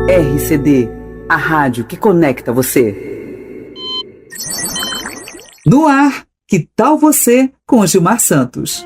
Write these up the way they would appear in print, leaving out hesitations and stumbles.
RCD, a rádio que conecta você. No ar, que tal você com Gilmar Santos?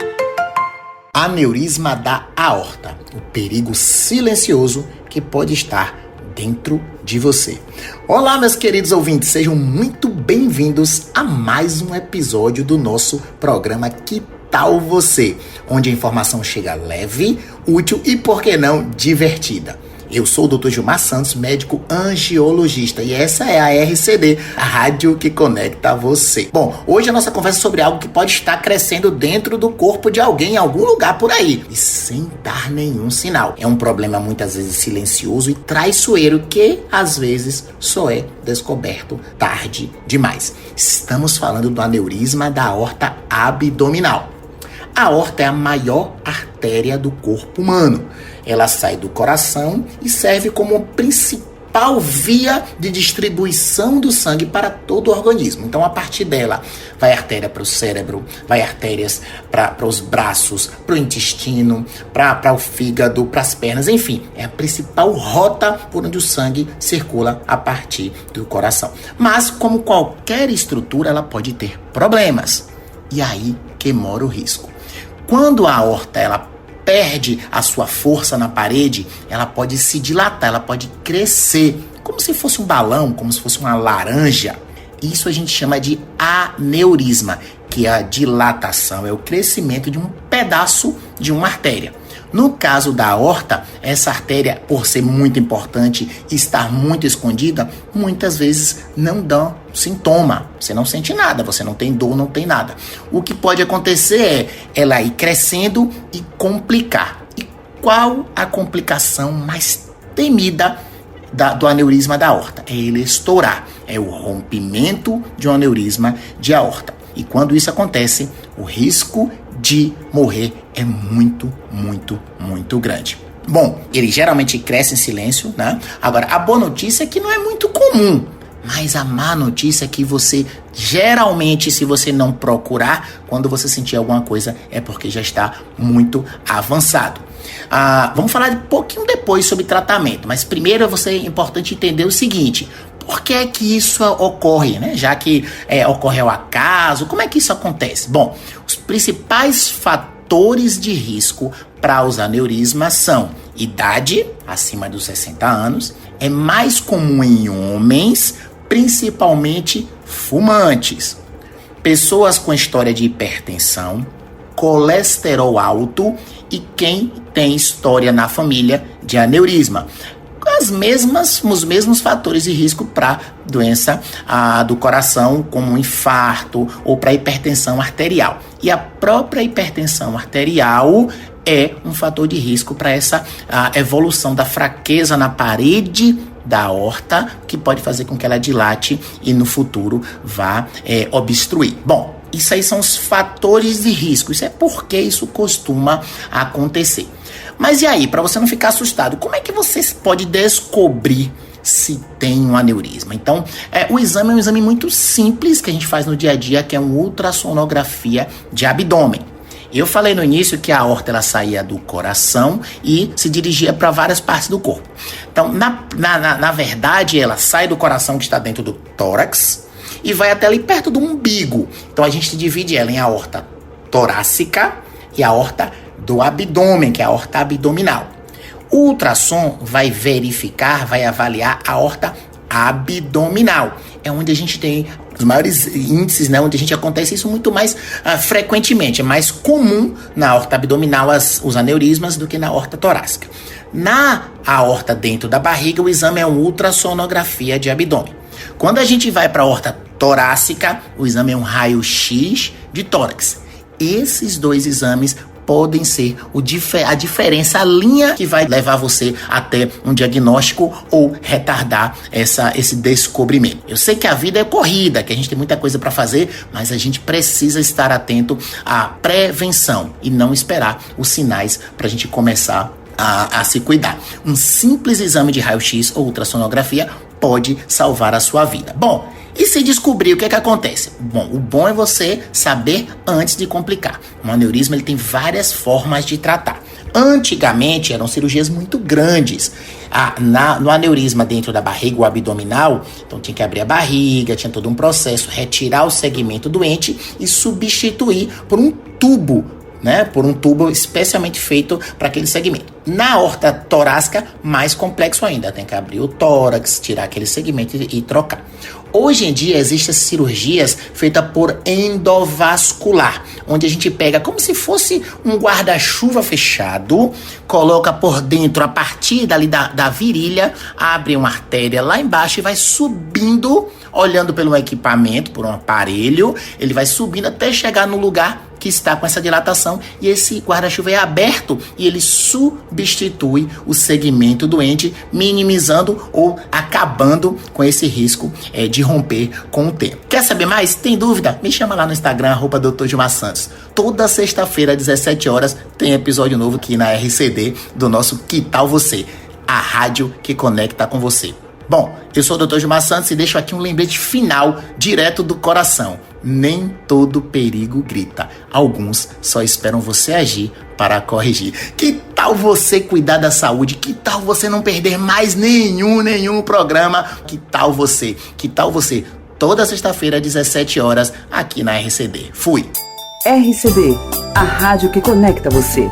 Aneurisma da aorta, o perigo silencioso que pode estar dentro de você. Olá, meus queridos ouvintes, sejam muito bem-vindos a mais um episódio do nosso programa Que Tal Você, onde a informação chega leve, útil e, por que não, divertida. Eu sou o Dr. Gilmar Santos, médico angiologista, e essa é a RCD, a rádio que conecta você. Bom, hoje a nossa conversa é sobre algo que pode estar crescendo dentro do corpo de alguém em algum lugar por aí, e sem dar nenhum sinal. É um problema muitas vezes silencioso e traiçoeiro que, às vezes, só é descoberto tarde demais. Estamos falando do aneurisma da aorta abdominal. A aorta é a maior artéria do corpo humano. Ela sai do coração e serve como principal via de distribuição do sangue para todo o organismo. Então, a partir dela, vai artéria para o cérebro, vai artérias para os braços, para o intestino, para o fígado, para as pernas, enfim. É a principal rota por onde o sangue circula a partir do coração. Mas, como qualquer estrutura, ela pode ter problemas. E aí que mora o risco. Quando a aorta, ela perde a sua força na parede, ela pode se dilatar, ela pode crescer, como se fosse um balão, como se fosse uma laranja. Isso a gente chama de aneurisma, que é a dilatação, é o crescimento de um pedaço de uma artéria. No caso da aorta, essa artéria, por ser muito importante e estar muito escondida, muitas vezes não dá sintoma. Você não sente nada, você não tem dor, não tem nada. O que pode acontecer é ela ir crescendo e complicar. E qual a complicação mais temida do aneurisma da aorta? É ele estourar. É o rompimento de um aneurisma de aorta. E quando isso acontece, o risco de morrer é muito, muito, muito grande. Bom, ele geralmente cresce em silêncio, né? Agora, a boa notícia é que não é muito comum. Mas a má notícia é que você, geralmente, se você não procurar, quando você sentir alguma coisa, é porque já está muito avançado. Vamos falar um pouquinho depois sobre tratamento, mas primeiro é importante entender o seguinte: por que é que isso ocorre, né? Já que ocorre ao acaso, como é que isso acontece? Bom, os principais fatores de risco para os aneurismas são idade, acima dos 60 anos, é mais comum em homens, principalmente fumantes, pessoas com história de hipertensão, colesterol alto e quem tem história na família de aneurisma. Os mesmos fatores de risco para doença do coração, como um infarto ou para hipertensão arterial. E a própria hipertensão arterial é um fator de risco para essa evolução da fraqueza na parede da aorta, que pode fazer com que ela dilate e no futuro vá obstruir. Bom, isso aí são os fatores de risco. Isso é porque isso costuma acontecer. Mas e aí, para você não ficar assustado, como é que você pode descobrir se tem um aneurisma? Então, o exame é um exame muito simples que a gente faz no dia a dia, que é uma ultrassonografia de abdômen. Eu falei no início que a aorta ela saía do coração e se dirigia para várias partes do corpo. Então, na verdade, ela sai do coração que está dentro do tórax e vai até ali perto do umbigo. Então, a gente divide ela em aorta torácica e aorta do abdômen, que é a aorta abdominal. O ultrassom vai avaliar a aorta abdominal. É onde a gente tem os maiores índices, né? Onde acontece isso muito mais frequentemente. É mais comum na aorta abdominal os aneurismas do que na aorta torácica. Na aorta dentro da barriga, o exame é uma ultrassonografia de abdômen. Quando a gente vai para a aorta torácica, o exame é um raio-x de tórax. Esses dois exames podem ser a diferença, a linha que vai levar você até um diagnóstico ou retardar esse descobrimento. Eu sei que a vida é corrida, que a gente tem muita coisa para fazer, mas a gente precisa estar atento à prevenção e não esperar os sinais para a gente começar a se cuidar. Um simples exame de raio-x ou ultrassonografia pode salvar a sua vida. Bom, E se descobrir, o que é que acontece? Bom, o bom é você saber antes de complicar. O aneurisma ele tem várias formas de tratar. Antigamente eram cirurgias muito grandes. No aneurisma dentro da barriga, o abdominal, então tinha que abrir a barriga, tinha todo um processo, retirar o segmento doente e substituir por um tubo, né? Por um tubo especialmente feito para aquele segmento. Na aorta torácica, mais complexo ainda. Tem que abrir o tórax, tirar aquele segmento e trocar. Hoje em dia existem cirurgias feitas por endovascular, onde a gente pega como se fosse um guarda-chuva fechado, coloca por dentro, a partir dali da virilha, abre uma artéria lá embaixo e vai subindo, olhando pelo equipamento, por um aparelho, ele vai subindo até chegar no lugar que está com essa dilatação, e esse guarda-chuva é aberto e ele substitui o segmento doente, minimizando ou acabando com esse risco de romper com o tempo. Quer saber mais? Tem dúvida? Me chama lá no Instagram, @Dr. Gilmar Santos. Toda sexta-feira, às 17 horas, tem episódio novo aqui na RCD do nosso Que Tal Você? A rádio que conecta com você. Bom, eu sou o Dr. Gilmar Santos e deixo aqui um lembrete final, direto do coração. Nem todo perigo grita. Alguns só esperam você agir para corrigir. Que tal você cuidar da saúde? Que tal você não perder mais nenhum programa? Que tal você? Toda sexta-feira, às 17 horas, aqui na RCD. Fui! RCD, a rádio que conecta você.